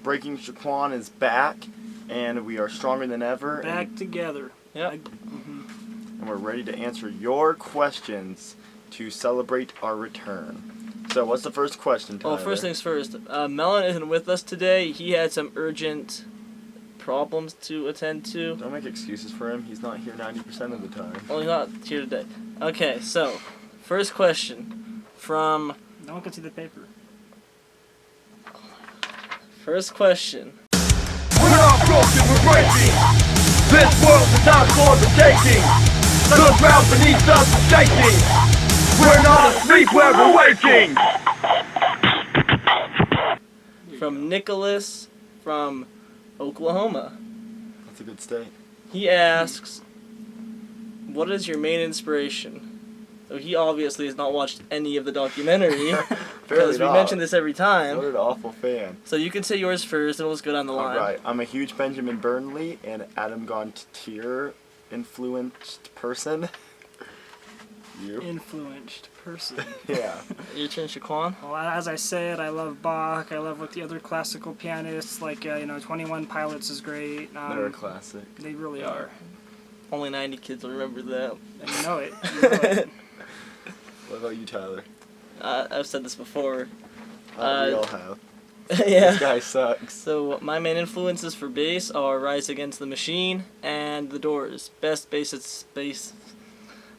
Breakingshaquan is back, and we are stronger than ever. Back together. Yep. And we're ready to answer your questions to celebrate our return. So, what's the first question, Tyler? Well, first things first. Melon isn't with us today. He had some urgent problems to attend to. Don't make excuses for him. He's not here 90% of the time. Well, he's not here today. Okay, so, first question from... No one can see the paper. First question. We're not broken, we're breaking. This world is not for the taking. The ground beneath us is shaking. We're not asleep, we're waking. From Nicholas from Oklahoma. That's a good state. He asks, what is your main inspiration? So he obviously has not watched any of the documentary, because we mention this every time. What an awful fan. So you can say yours first, and we'll just go down the line. Alright, I'm a huge Benjamin Burnley and Adam Gontier influenced person. You? Influenced person. Yeah. Your turn, Shaquan. Well, as I said, I love Bach. I love what the other classical pianists, like, 21 Pilots is great. They're a classic. They really are. Only 90 kids will remember that. And you know it. You know it. What about you, Tyler? I've said this before. We all have. Yeah. This guy sucks. So my main influences for bass are Rise Against the Machine and The Doors. Best bass.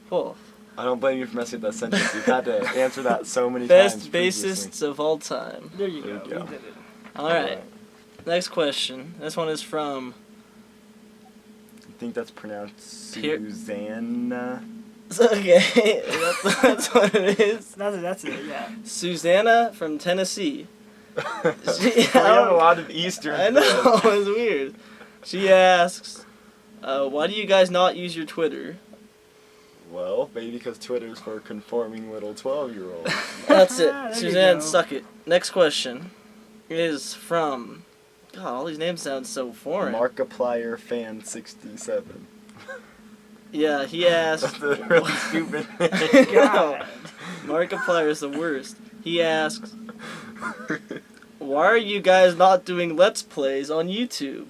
Whoa. I don't blame you for messing up that sentence. You've had to answer that so many times. Best previously. bassists of all time. There you There go. you go. You did it. Alright. Next question. This one is from... I think that's pronounced Here. Susanna. Okay, that's what it is. That's it, yeah. Susanna from Tennessee. We have a lot of Eastern. I know, it's weird. She asks, why do you guys not use your Twitter? Well, maybe because Twitter's for conforming little 12-year-olds. That's it. There you Suzanne, go. suck it. Next question is from... God, all these names sound so foreign. Markiplier fan 67. Yeah, he asked... That's a really stupid name. God. Markiplier is the worst. He asks, why are you guys not doing Let's Plays on YouTube?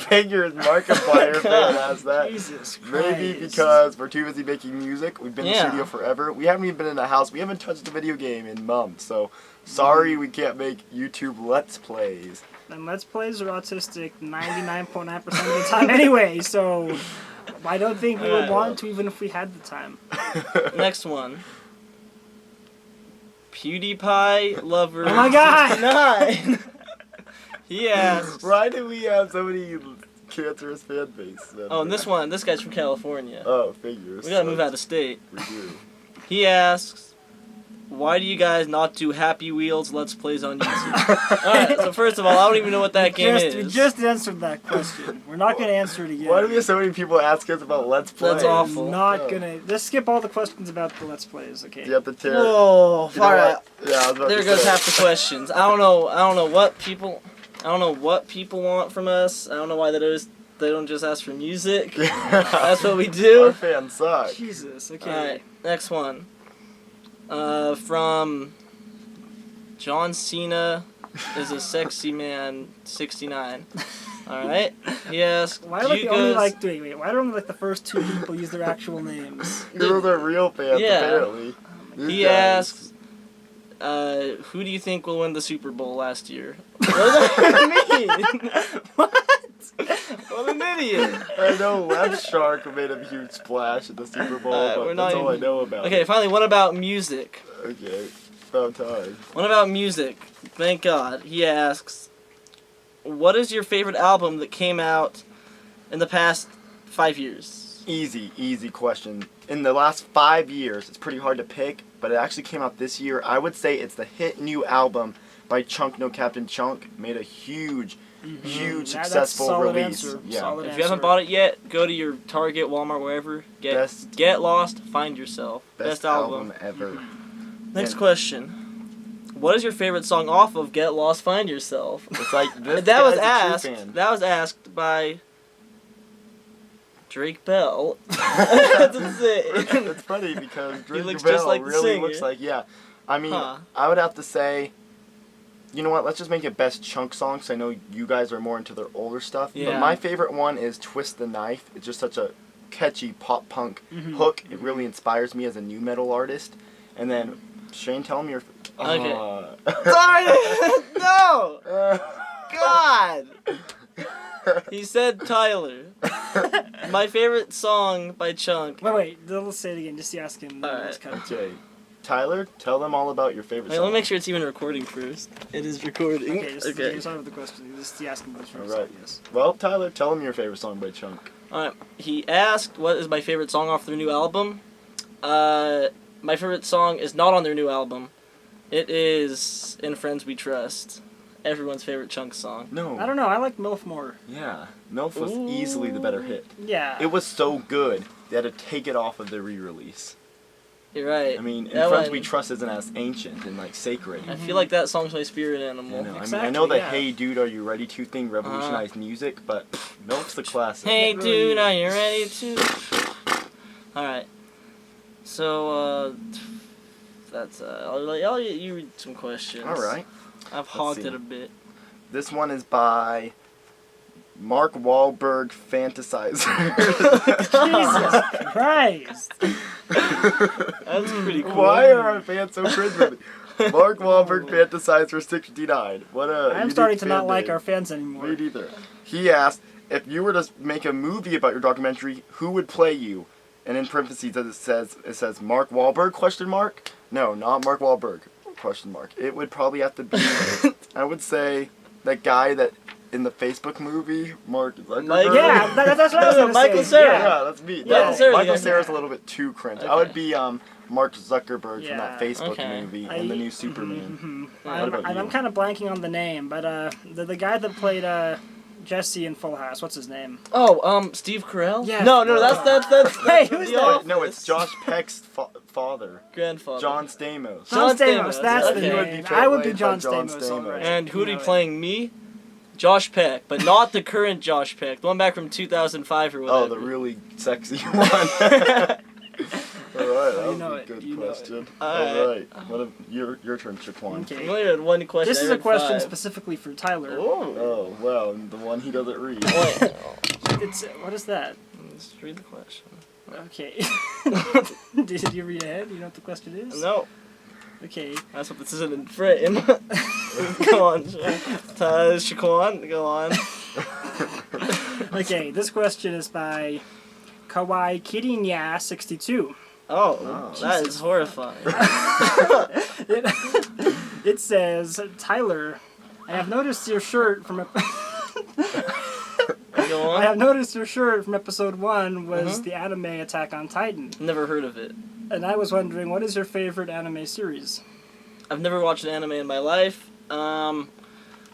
Figures Markiplier fan asked that. Jesus Christ. Maybe because we're too busy making music. We've been in Yeah. the studio forever. We haven't even been in the house. We haven't touched a video game in months. So, sorry we can't make YouTube Let's Plays. And Let's Plays are autistic 99.9% of the time anyway, so I don't think we would want to even if we had the time. Next one. PewDiePie Lover Oh my God! 69. He asks... Why do we have so many cancerous fan base? Oh, and this guy's from California. Oh, figures. We gotta move out of state. We do. He asks, why do you guys not do Happy Wheels Let's Plays on YouTube? Alright, so first of all, I don't even know what that game is. We just answered that question. We're not going to answer it again. Why do we have so many people ask us about Let's Plays? That's awful. Not gonna. Let's skip all the questions about the Let's Plays, okay? Do you have to tear? Whoa, You know alright. what? Yeah, I was about There to goes say. half the questions. I don't know what people want from us. I don't know why they don't just ask for music. That's what we Our do. fans suck. Jesus, okay. Alright, next one. From John Cena is a sexy man 69. Alright. He asks, Why do do you only guys... wait, why don't the first two people use their actual names? Those are real fans, Yeah. apparently. These He guys- asks, who do you think will win the Super Bowl last year? What does that mean? What? What an idiot. I know Left Shark made a huge splash at the Super Bowl, we're but not that's all I even- know about Okay, it. finally, what about music? Okay, about time. What about music? Thank God. He asks, what is your favorite album that came out in the past 5 years? Easy question. In the last 5 years, it's pretty hard to pick, but it actually came out this year. I would say it's the hit new album by Chunk No Captain Chunk. Made a huge That's successful solid release. answer. Yeah. Solid If you haven't bought it yet, go to your Target, Walmart, wherever. Get lost, find yourself. Best album ever. Next And- question. What is your favorite song off of Get Lost, Find Yourself? It's like this That was guy's a true asked. fan. That was asked by Drake Bell. That's insane. It's funny because Drake looks Bell just like the really singer. looks like, yeah. I mean, Huh. I would have to say you know what? Let's just make it best Chunk song, 'cause I know you guys are more into their older stuff. Yeah. But my favorite one is Twist the Knife. It's just such a catchy pop punk hook. It really inspires me as a new metal artist. And then, Shane, tell me your... Okay. Sorry! No! God! He said Tyler. My favorite song by Chunk. Wait, let's say it again. Just ask him. Alright. Okay. Tyler, tell them all about your favorite Wait, song. let me make sure it's even recording first. It is recording. Okay, just start with the question. Just ask him this first. Alright. Yes. Well, Tyler, tell them your favorite song by Chunk. Alright. He asked what is my favorite song off their new album. My favorite song is not on their new album. It is In Friends We Trust. Everyone's favorite Chunk song. No. I don't know. I like MILF more. Yeah. MILF was easily the better hit. Yeah. It was so good, they had to take it off of the re-release. You're right. I mean, In That Friends one- We Trust isn't as ancient and, like, sacred. I feel like that song's my spirit animal. You know, Exactly, I know that yeah. Hey Dude, Are You Ready To thing revolutionized music, but MILF's the classic. Hey It really dude, is. are you ready to? Alright. So, that's, I'll you read some questions. Alright. I've hogged see. it a bit. This one is by Mark Wahlberg Fantasizer. Jesus Christ. That's pretty cool. Why are our fans so cringeworthy? Mark Wahlberg Fantasizer 69. What a I'm unique starting to fan not like name. our fans anymore. Me neither. He asked, if you were to make a movie about your documentary, who would play you? And in parentheses it says Mark Wahlberg, question mark? No, not Mark Wahlberg, question mark. It would probably have to be, I would say, that guy that in the Facebook movie, Mark Zuckerberg. Mike- Yeah, that's what I was going to say. Michael Cera. Yeah, that's me. Yeah, No, Cera, Michael yeah. Cera's a little bit too cringe. I Okay. would be Mark Zuckerberg Yeah, from that Facebook okay. movie and the new Superman. I'm, What about you? I'm kind of blanking on the name, but the guy that played Jesse in Full House, what's his name? Oh, Steve Carell? Yeah. No, that's Hey, who's The that? Office. No, it's Josh Peck's father, Grandfather. John Stamos. John John Stamos, Stamos, that's okay. the He would be name. I would be played John by John Stamos, Stamos. alright. And who'd You be know playing me? Josh Peck, but not the current Josh Peck, the one back from 2005 or whatever. Oh, the really sexy one. Alright, that You was know a it, good you know question. Alright. Alright, what your turn, Shaquan. Okay. We only had one question. This I is a heard question five. specifically for Tyler. Oh. Oh, well, the one he doesn't read. Wait, It's what is that? let's read the question. Okay. Did you read ahead? You know what the question is? No, Okay. that's what this isn't in frame. Go on, Shaquan, go on. Okay. This question is by Kawaii Kirinya 62. Oh, that is horrifying. It says, Tyler, I have noticed your shirt from Go I on. have noticed your shirt from episode 1 was the anime Attack on Titan, Never heard of it. and I was wondering, what is your favorite anime series? I've never watched an anime in my life.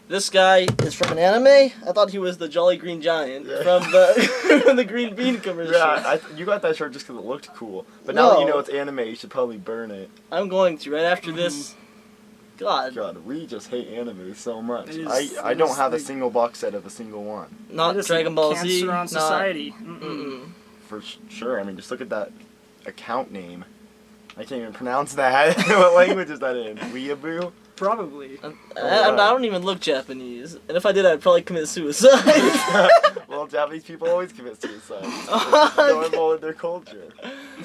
This guy is from an anime. I thought he was the Jolly Green Giant from the from the Green Bean commercial. Yeah, you got that shirt just because it looked cool. But now that you No. know it's anime, you should probably burn it. I'm going to right after this. God, God, we just hate anime so much. It is- I it don't is have a the- single box set of a single one. not It is Dragon Ball cancer Z. on not- society. Mm-mm. For sure. I mean, just look at that account name. I can't even pronounce that. What language is that in? Weeaboo? Probably. I don't even look Japanese, and if I did, I'd probably commit suicide. Well, Japanese people always commit suicide. It's normal in their culture.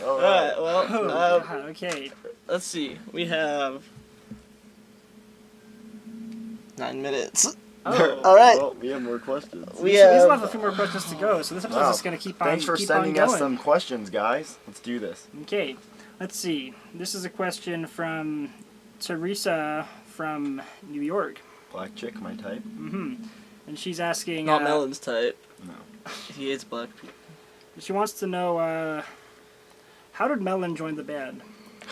All right. Alright, well, Oh, God, okay. let's see. We have 9 minutes. Oh. Alright. Well, we have more questions. We We still have have. a few more questions to go, so this episode's Wow. just going to keep on Thanks for keep sending on us going. some questions, guys. Let's do this. Okay, let's see. This is a question from Teresa from New York. Black chick, my type. And she's asking... Not Melon's type. No. He hates black people. She wants to know, how did Melon join the band?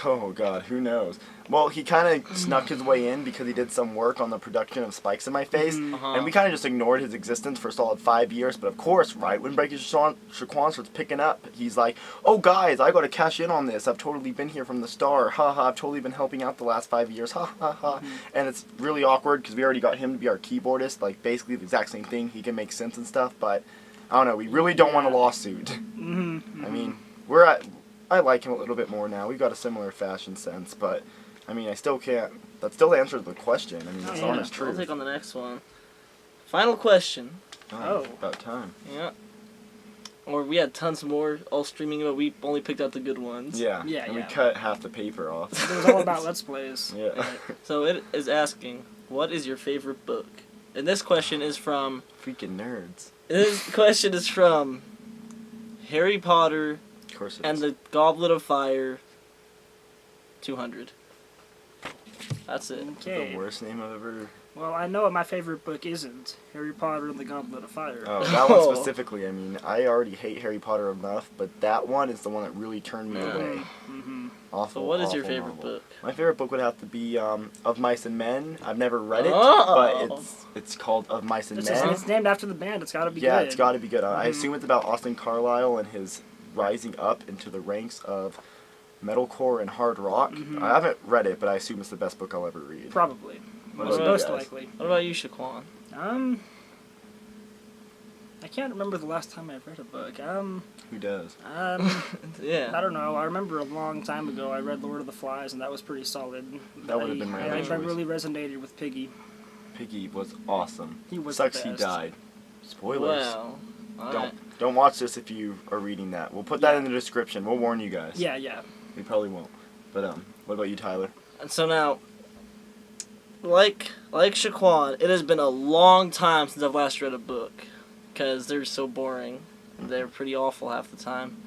Oh God, who knows? Well, he kind of snuck his way in because he did some work on the production of Spikes in My Face, and we kind of just ignored his existence for a solid 5 years. But of course, right when Breakingshaquan starts picking up, he's like, "Oh guys, I got to cash in on this. I've totally been here from the start. Ha ha! I've totally been helping out the last 5 years. Ha ha ha!" And it's really awkward because we already got him to be our keyboardist, like basically the exact same thing. He can make synths and stuff, but I don't know. We really don't want a lawsuit. I mean, I like him a little bit more now. We've got a similar fashion sense, but I mean, I still can't. That's still the answer to the question. I mean, it's Yeah. honest I'll truth. take on the next one. Final question. Oh. About time. Yeah. Or we had tons more all streaming, but we only picked out the good ones. Yeah. Yeah, And we yeah. cut half the paper off. It was all about Let's Plays. Yeah. So it is asking, what is your favorite book? And this question is from... Freaking nerds. This question is from Harry Potter Of course it and is. the Goblet of Fire 200. That's it. Okay. The worst name I've ever... Well, I know what my favorite book isn't. Harry Potter and the Goblet of Fire. Oh, that one specifically. I mean, I already hate Harry Potter enough, but that one is the one that really turned me Yeah. away. Mm-hmm. Awful. So what is your awful favorite novel. book? My favorite book would have to be Of Mice and Men. I've never read it, Oh. but it's called Of Mice and It's, Men. it's named after the band. It's got to be Yeah, good. it's got to be good. I Mhm. assume it's about Austin Carlisle and his rising up into the ranks of metalcore and hard rock. Mhm. I haven't read it, but I assume it's the best book I'll ever read. Probably. What about you Most guys? likely. What about you, Shaquan? I can't remember the last time I read a book. Who does? I Yeah. don't know. I remember a long time ago I read Lord of the Flies, and that was pretty solid. That would have been my I other choice. really resonated with Piggy. Piggy was awesome. He was Sucks the he best. died. Spoilers. Wow. Alright. Don't watch this if you are reading that. We'll put that in the description. We'll warn you guys. Yeah, yeah. We probably won't. But what about you, Tyler? And so now, like Shaquan, it has been a long time since I've last read a book, because they're so boring. They're pretty awful half the time.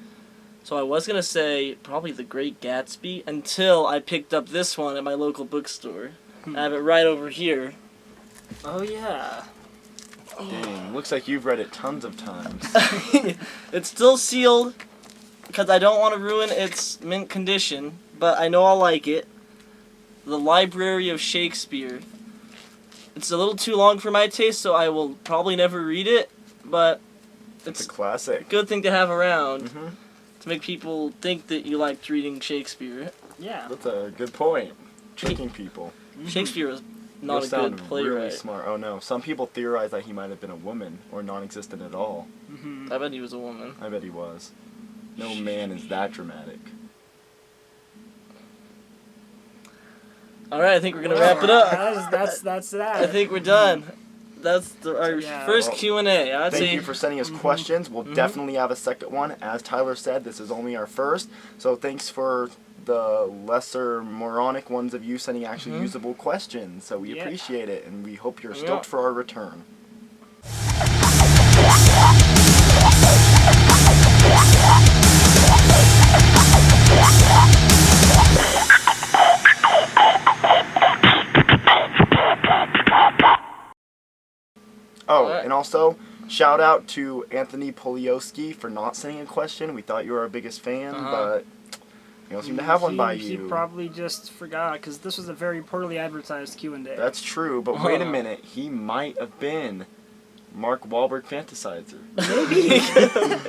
So I was gonna say probably The Great Gatsby until I picked up this one at my local bookstore. I have it right over here. Oh, yeah. Dang, looks like you've read it tons of times. It's still sealed because I don't want to ruin its mint condition, but I know I'll like it. The Library of Shakespeare. It's a little too long for my taste, so I will probably never read it, but It's it's a classic. a good thing to have around hmm to make people think that you liked reading Shakespeare. Yeah. That's a good point. Tricking people. Shakespeare was not You a sound good playwright. really smart. Oh no, some people theorize that he might have been a woman or non-existent at all. Mm-hmm. I bet he was a woman. I bet he was. No man is that dramatic. All right, I think we're gonna wrap it up. That's that. I think we're done. That's our Yeah. first Well, Q&A. I'd Thank say you for sending us questions. We'll definitely have a second one. As Tyler said, this is only our first. So thanks for the lesser moronic ones of you sending actually usable questions. So we Yeah. appreciate it, and we hope you're Yeah. stoked for our return. Oh, Alright. and also, shout out to Anthony Polioski for not sending a question. We thought you were our biggest fan, but you don't seem to have one by He you. probably just forgot, because this was a very poorly advertised Q&A. That's true, but wait a minute. He might have been Mark Wahlberg fantasizer.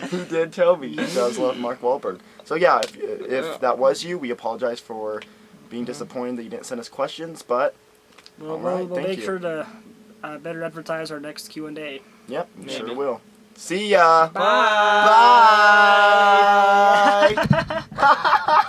He did tell me he does love Mark Wahlberg. So yeah, if that was you, we apologize for being disappointed that you didn't send us questions, but We'll, Alright, we'll thank make you. sure to better advertise our next Q&A. yep, we Maybe. sure will. See ya! Bye. Bye.